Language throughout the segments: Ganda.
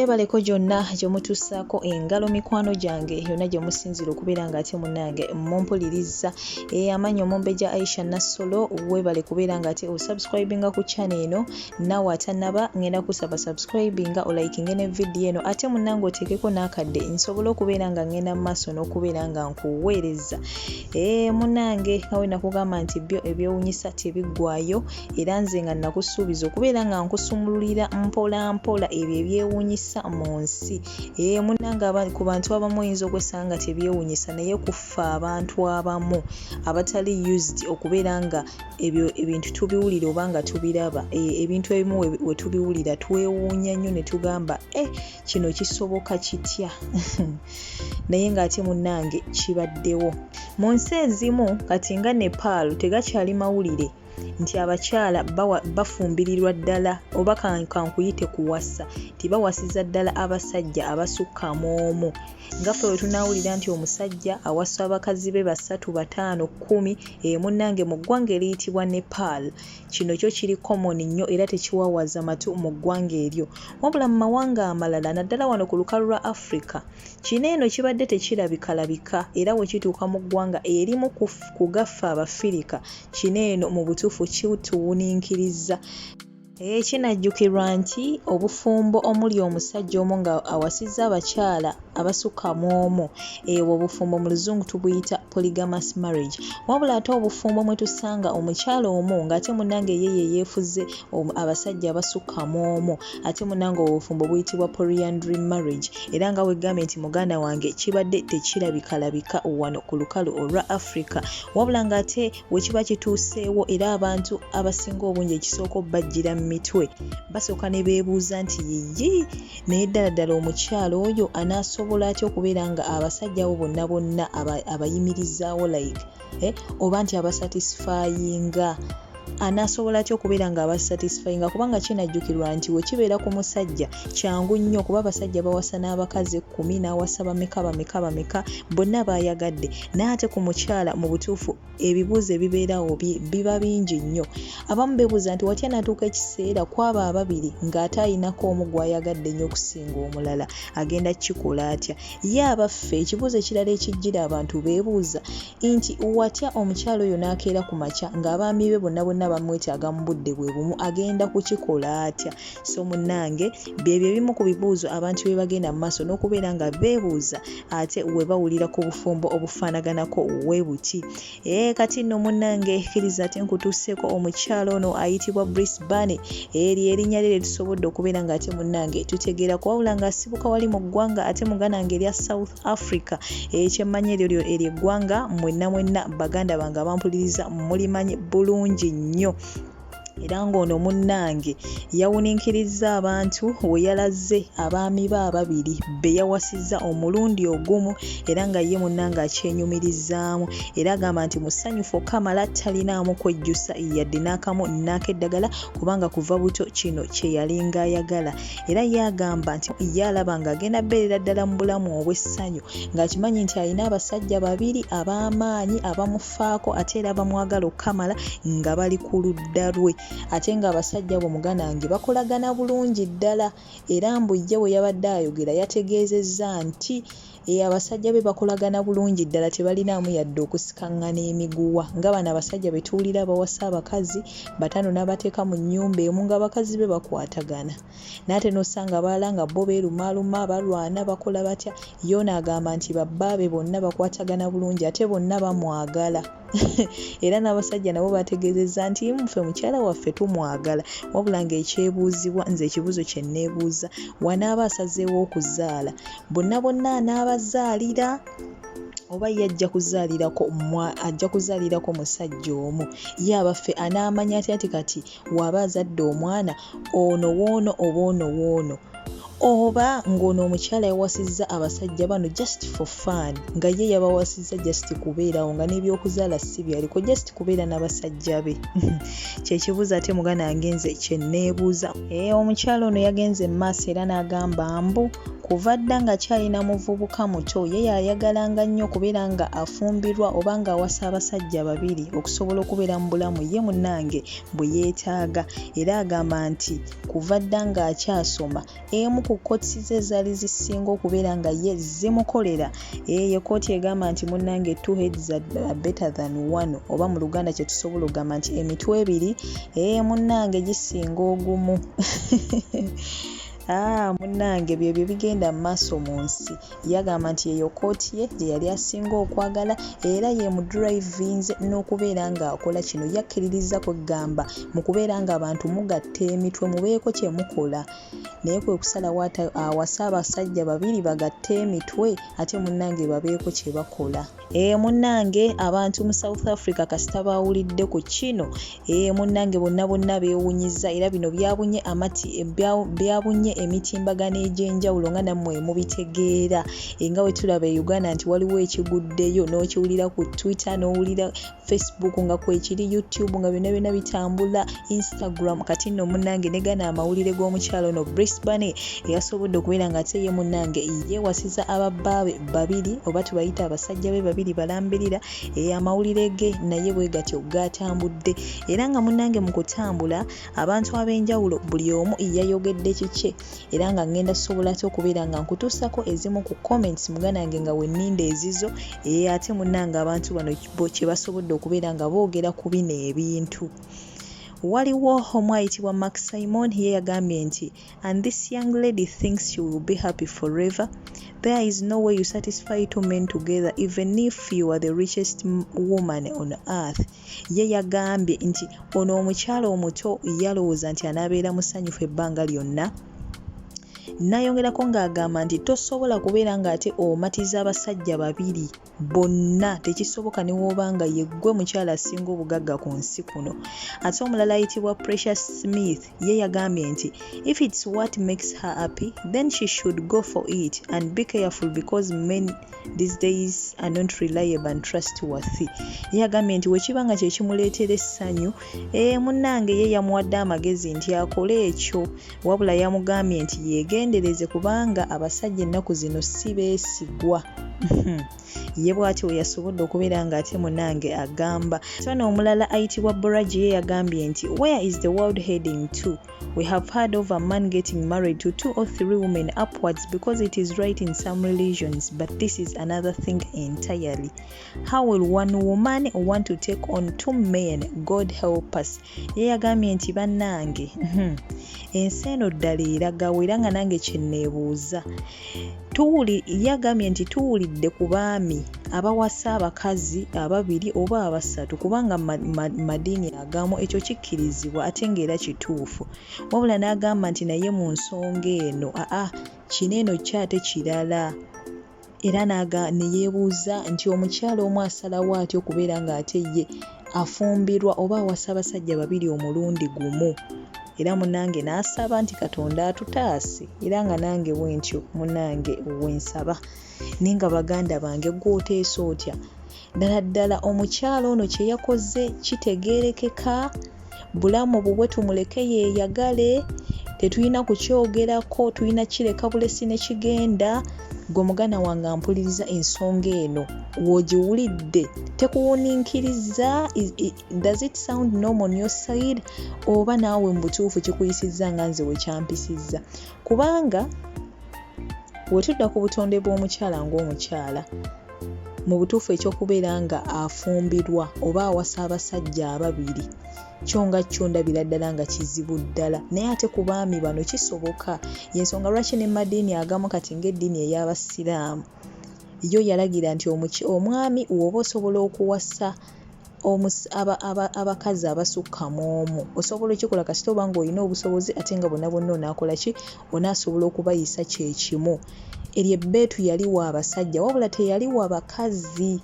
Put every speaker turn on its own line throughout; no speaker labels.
gyebaleko gyonna gye mutussaako engalo mikwano gyange yonna gye musinzira okubeera nga ate munnange mumpuliriza. Amanyi Omumbejja Aisha Nassolo weebale kubeera nga ate osubscribinga ku channel eno, naawe atannaba ngenda kusaba subscribinga olikinge ne video eno ate munnange oteekeko n'akadde nsobole okubeera nga ngenda mu maaso n'okubeera nga nkuweereza. Munnange awe nakugamba nti ebyewuunyisa tebiggwaayo era nze nga nakusuubiza okubeera nga nkusumululira mpola mpola ebyo ebyewuunyisa mu nsi. Munnange ku bantu abamu oyinza okwesanga tebyewuunyisa naye kuffa abantu abamu abatali used okubeera nga ebintu tubiwulira oba nga tubiraba. Ebintu ebimu we tubiwulira twewuunya nnyo ne tugamba kino kisoboka kitya naye ng'ate munnange kibaddewo. Mu nsi ezimu kati nga Nepal tegakyali mawulire nti abakyala bafumbirirwa ddala oba kankuyite kuwasa tibawasiza ddala abasajja abasukka mu omu. Nga ffe we tunaawulira nti omusajja awasa abakazi be 3, 5, 10 munnange mu ggwanga eriyitibwa Nepal kino kyo kiri common nnyo era tekiwawaza matu mu ggwanga eryo. Wabula mu mawanga amalala naddala wano ku lukalu lwa Africa kino eno kibadde tekirabikalabika era we kituuka mu ggwanga erimu kugaffa Abafirika kino eno mu butuufu kituwuniikiriza. Kinajjukirwa nti obufumbo omuli omusajja omu nga awasizza abakyala abasukka mu omu, obufumbo mu luzungu tubuyita polygamous marriage. Wabula ate obufumbo mwe tusanga omukyala omu ng'ate munnange ye yeefuze abasajja abasukka mu omu, ate munnange obufumbo buyitibwa polyandry marriage. Era nga weggambye nti muganda wange kibadde tekirabikalabika wano ku lukalu olwa Africa. Wabula ng'ate we kiba kituuseewo era abantu abasinga obungi ekisooka obbajjira mu mitwe basooka ne beebuuza nti yiyi naye ddala ddala omukyala oyo anaasobola atya okubeera nga abasajja abo bonna bonna abayimirizaawo oba nti abasatisfyinga anaasobola atya okubeera nga abasatisfyinga kubanga kinajjukirwa nti we kibeera ku musajja kyangu nnyo kuba abasajja bawasa n'abakazi 10 n'awasa bameka bonna bayagadde naye ate ku mukyala mu butuufu ebibuuzo ebibeerawo biba bingi nnyo. Abamu beebuuza nti watya natuuka ekiseera kwaba ababiri ng'ate ayinako omu gw'ayagadde nnyo okusinga omulala agenda kukikola atya. Ye abaffe ekibuuzo ekirala ekijjira abantu beebuuza nti watya omukyala oyo n'akeera ku makya ng'abaami be bonna bamwetaaga mu budde bwe bumu agenda kukikola atya. So munnange byebyo ebimu ku bibuuzo abantu bye bagenda mu maaso n'okubeera nga beebuuza ate we bawulira ku bufumbo obufaanaganako we buti. Kati nno munnange kkiriza ate nkutuuseeko omukyalo ono ayitibwa Brisbane erinnya lye tusobodde okubeera nga ate munnange tutegeera kwawula ng'asibuka wali mu ggwanga ate muganange erya South Africa. Kyemmanyi eryo eggwanga mwenna baganda bange abampuliriza mulimanyi bulungi nnyo. Era ng'ono munnange yawuniikiriza abantu we yalaze abaami be ababiri be yawasizza omulundi ogumu era nga ye munnange akyenyumirizaamu era agamba nti musanyufu okamala talinaamu kwejjusa yadde n'akamu n'akeddagala kubanga kuva buto kino kye yalinga ayagala. Era yagamba nti yalaba ng'agenda beerera ddala mu bulamu obw'essanyu ng'akimanyi nti alina abasajja babiri ab'amaanyi abamufaako ate era bamwagala okamala nga bali ku ludda lwe. Ate nga abasajja bo muganange bakolagana bulungi ddala era mbujja we yabadde ayogera yategeezezza nti abasajja be bakolagana bulungi ddala tebalinaamu yadde okusikaŋŋana emiguwa nga bano abasajja be tuwulira bawasa abakazi 5 n'abateeka mu nnyumba emu ng'abakazi be bakwatagana. N'ate n'osanga abalala nga bo beerumaaluma balwana bakola batya. Yoona agamba nti babbaabe bonna bakwatagana bulungi ate bonna bamwagala. Era n'abasajja nabo bategeezezza nti muffe mukyala waffe tumwagala. Wabula ng'ekyebuuzibwa nze ekibuuzo kye neebuuza wanaaba asazeewo okuzaala bonna anaabazaalira oba ye ajja kuzaalirako musajja omu. Ye abaffe anaamanya atya nti kati waba azadde omwana ono woono oba ono woono oba ng'ono omukyala yawasizza abasajja bano just for fun nga ye yabawasizza just kubeerawo nga n'ebyokuzaala si byaliko just kubeera n'abasajja be. Kyekibuuzo ate muganange nze kye neebuuza. Omukyala ono yagenze mu maaso era n'agamba mbu kuva dda nga kyalina muvubuka muto ye yayagalanga nnyo okubeera nga afumbirwa oba nga awasa abasajja babiri okusobola okubeera mu bulamu ye munnange bwe yeetaaga. Era agamba nti kuva dda nga akyasoma emu ku ku kkooti ze zaali zisinga okubeera nga ye zimukolera. Ye kkooti egamba nti munnange two heads are better than one, oba mu Luganda kye tusobola okugamba nti emitwe ebiri munnange gisinga ogumu. Munnange byebyo bigenda mu maaso mu nsi. Yagamba nti eyo kkooti ye gye yali asinga okwagala era ye mu drivinze n'okubeera ng'akola kino. Yakkiririza kwegamba mu kubeera ng'abantu mugatta emitwe mubeeko kye mukola. Naye kwe kusalawo awasa abasajja babiri bagatte emitwe ate munnange babeeko kye bakola. Munnange abantu mu South Africa kasita baawulidde ku kino munnange bonna beewunyiza era bino byabunye emitimbagano egy'enjawulo nga nammwe mubitegeera. Nga we tulaba e Uganda nti waliwo ekiguddeyo n'okiwulira ku Twitter n'owulira Facebook nga kwekiri YouTube nga byonna bitambula Instagram. Kati nno munnange ne gana amawulire g'omukyalo ono Brisbane eyasobodde okubeera nga ate ye munnange yeewasiza ababbaabe babiri oba tubayita abasajja be babiri balambirira amawulire ge naye bwe gatyo gatambudde. Era nga munnange mu kutambula abantu ab'enjawulo buli omu yayogedde kikye era nga ngenda sobola ate okubeera nga nkutuusako ezimu ku comments muganange nga wenninda ezizo ate munnange abantu bano kye basobodde okubeera nga boogera ku bino ebintu. Waliwo omu ayitibwa Mark Simon ye yagambye nti and this young lady thinks she will be happy forever. There is no way you satisfy two men together even if you are the richest woman on earth. Ye yagambye nti ono omukyalo omuto yalowooza nti anaabeera musanyufu ebbanga lyonna. Nayongerako ng'agamba nti tosobola kubeera ng'ate omatiza abasajja babiri bonna, tekisoboka ne wooba nga yeggwe mukyala asinga obugagga ku nsi kuno. Ate omulala ayitibwa Precious Smith ye yagambye nti if it's what makes her happy then she should go for it and be careful because men these days are not reliable and trustworthy. Ye yagambye nti wekiba nga kyekimuleetera essanyu munnange ye yamuwadde amagezi nti akole ekyo, wabula yamugambye nti yeegendereze kubanga abasajja ennaku zino si beesigwa. Ye bw'ati we yasobodde okubeera ng'ate munnange agamba. Sono omulala ayitibwa Boraji ye yagambye nti where is the world heading to? We have heard of a man getting married to 2 or 3 women upwards because it is right in some religions, but this is another thing entirely. How will one woman want to take on 2 men? God help us. Ye yagambye nti bannange ensi eno ddala eragawo era nga nange kye neebuuza. Yagambye nti tuwulidde ku baami abawasa abakazi ababiri oba abasatu kubanga madiini agamu ekyo kikkirizibwa ate ng'era kituufu. Wabula n'agamba nti naye mu nsonga eno kino eno kyate kirala. Era ne yeebuuza nti omukyala omu asalawo atya okubeera ng'ate ye afumbirwa oba awasa abasajja babiri omulundi gumu. Era munnange n'asaba nti Katonda atutaase era nga nange bwentyo munnange wensaba. Ninga baganda bange gw'oteesa otya? Ddala omukyalo ono kye yakoze kitegeerekeka, bulamu bubwe tumuleke yeeyagale, tetulina kukyogerako, tulina kireka bulesi ne kigenda. Gwe mugana wange ampuliriza ensonga eno w'ogiwulidde tekuwuniikiriza? Does it sound normal on your side? Oba naawe mu butuufu kikuyisizza nga nze wekyampisizza? Kubanga wetudda ku butonde bw'omukyala ng'omukyala mu butuufu ekyokubeera nga afumbirwa oba awasa abasajja ababiri kyo nga kyo ndabira ddala nga kizibu ddala. Naye ate ku baami bano kisoboka. Y'ensonga lwaki ne madiini agamu kati ng'eddiini ey'abasiraamu yo yalagira nti omwami woba osobola okuwasa abakazi abasukka mu omu osobola okikola kasita oba ng'olina obusobozi ate nga bonna onaakola ki? Onaasobola okubayisa kyekimu. Eryo ebbeetu yaliwa abasajja wabula teyaliwa bakazi.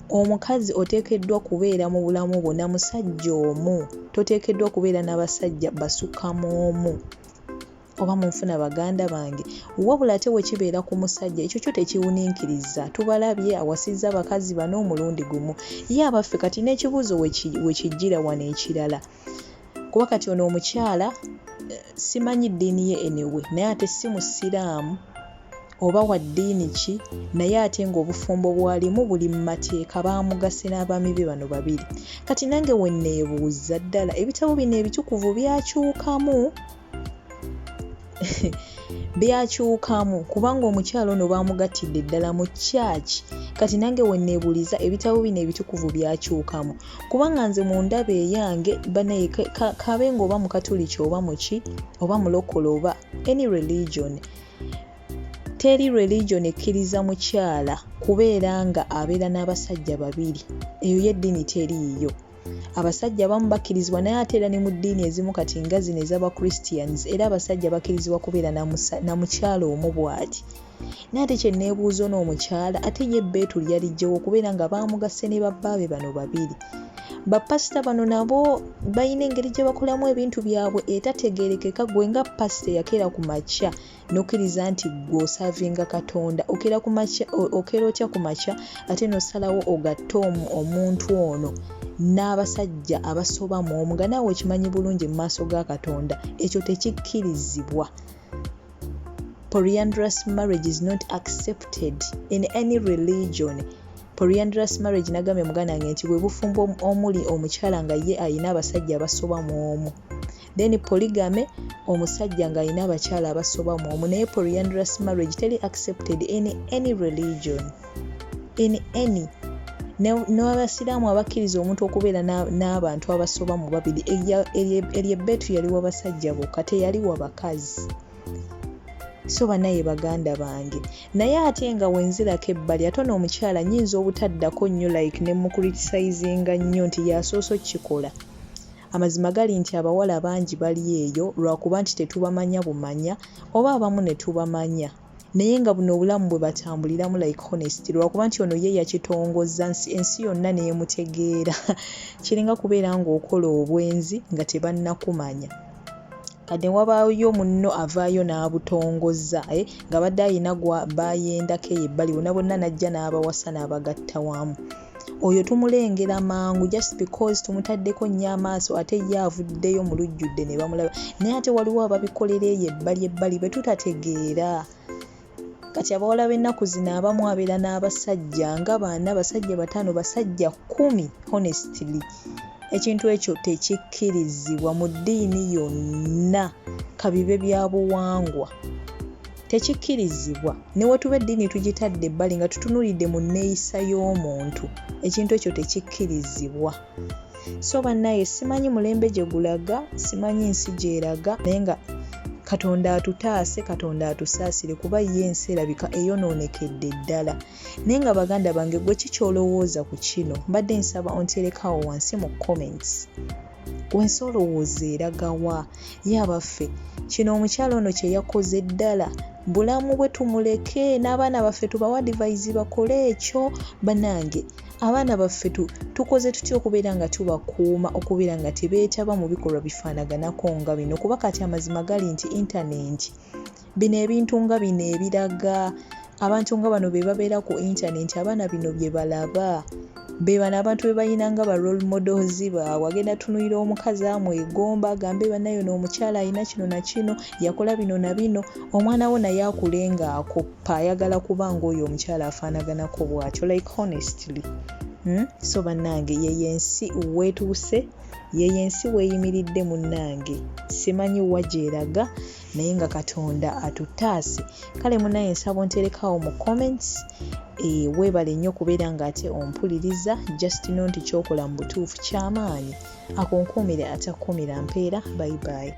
Omukazi oteekeddwa kubeera mu bulamu bwonna musajja omu, toteekeddwa kubeera n'abasajja basukka mu omu oba munfuna baganda bange. Wabula ate wekibeera ku musajja ekyo kyo tekiwuniikiriza. Tubalabye awasizza abakazi bano omulundi gumu. Ye abaffe kati n'ekibuuzo wekijjira wano ekirala. Kuba kati ono omukyala simanyi ddiini ye anyway naye ate si musiraamu oba wa ddiini ki, naye ate ng'obufumbo bwalimu buli mu mateeka baamugase n'abaami be bano babiri. Kati nange we neebuuza ddala ebitabo bino ebitukuvu byakyukamu byakyukamu kubanga omukyalo ono baamugattidde ddala mu church. Kati nange wenneebuuliza ebitabo bino ebitukuvu byakyukamu kubanga nze mu ndaba eyange banaye kabe ng'oba mukatuliki oba muki oba mulokole oba any religion, teri religion ekkiriza mukyala kubeera nga abeera n'abasajja babiri. Eyo y'eddiini teriiyo. Abasajja abamu bakkirizibwa naye ate era ne mu ddiini ezimu kati nga zino ez'aba-Christians era abasajja bakkirizibwa kubeera na mukyala omu bw'ati. Naye ate kye neebuuza n'omukyala ate ye ebbeetu lyaliggyewo okubeera nga baamugase ne babbaabe bano babiri. Bapasita bano nabo balina engeri gye bakolamu ebintu byabwe etategeerekeka. Gwe nga pasita eyakeera ku makya n'okkiriza nti gwe osaavinga Katonda, okeera otya ku makya ate n'osalawo ogatte omuntu ono n'abasajja abasoba mu omu nga naawe okimanyi bulungi mu maaso ga Katonda ekyo tekikkirizibwa. Polyandrous marriage is not accepted in any religion. Polyandrous marriage nagambye muganda wange nti bwe bufumbo omuli omukyala nga ye ayina abasajja abasoba mu omu. Then polygamy omusajja nga ayina abakyala abasoba mu omu. Naye polyandrous marriage teri accepted in any religion. In any. N'abasiraamu abakkiriza omuntu okubeera n'abantu abasoba mu babiri eryo ebbeetu yaliwo abasajja bokka teyaliwo bakazi. So banaye baganda bange, naye ate nga wenzirako ebbali ate n'omukyala nyinza obutaddako nnyo like ne mukuritisayizinga nnyo nti yasooso kikola. Amazima gali nti abawala bangi bali eyo lwakuba nti tetubamanya bumanya oba abamu ne tubamanya. Naye nga buno obulamu bwe batambuliramu like honest lwakuba nti ono ye yakitongozza ensi yonna neemutegeera. Kiringa kubeera ng'okola obwenzi nga tebannakumanya. Kade wabaayo munno avaayo n'abutongozza nga badde ayina bayendako ebbali bonna najja n'abawasa n'abagatta wamu. Oyo tumulengera mangu just because tumutaddeko nnyo amaaso ate ye avuddeyo mu lujjudde ne bamulaba. Naye ate waliwo ababikolera eyo ebbali be tutategeera. Kati abawala b'ennaku zino abamu abeera n'abasajja nga baana basajja 5 basajja 10 honestly. Ekintu ekyo tekikkirizibwa mu ddiini yonna kabibe bya buwangwa. Tekikkirizibwa. Ne wetuba eddiini tugitadde ebbali nga tutunuulidde mu nneeyisa y'omuntu. Ekintu ekyo tekikkirizibwa. So bannaye simanyi mulembe gye gulaga, simanyi nsi gyeraga naye nga Katonda atutaase, Katonda atusaasire kuba ye ensi erabika eyonoonekedde ddala. Naye nga baganda bange gwe kikyolowooza ku kino mbadde nsaba onterekawo wansi mu comments. Wensi olowooza eragawa yabaffe kino omukyalo ono kye yakoze ddala bulamu bwe tumuleke n'abaana baffe tubawa advice bakole ekyo. Banange abaana baffe tukoze tutya okubeera nga tubakuuma okubeera nga tebeetaba mu bikolwa bifaanaganako nga bino kuba kati amazima gali nti internet bino ebintu nga bino ebiraga abantu nga bano be babeera ku internet abaana bino bye balaba be bano abantu be bayina nga ba role models baabwe. Agenda tunuulira omukazi amwegomba agambe bannayo n'omukyala alina kino na kino yakola bino na bino. Omwana wo naye akulenga akoppa ayagala kubanga oyo omukyala afaanaganako bw'atyo like honestly. So bannange yeyensi weetuuse yeyensi weeyimiridde munnange simanyi wa gyeraga naye nga Katonda atutaase. Kale munnaye nsaba onterekawo mu comments. Weebale nnyo kubeera ng'ate ompuliriza just know nti kyokola mu butuufu ky'amaanyi akonkuumire atakuumira mpeera. Bye bye.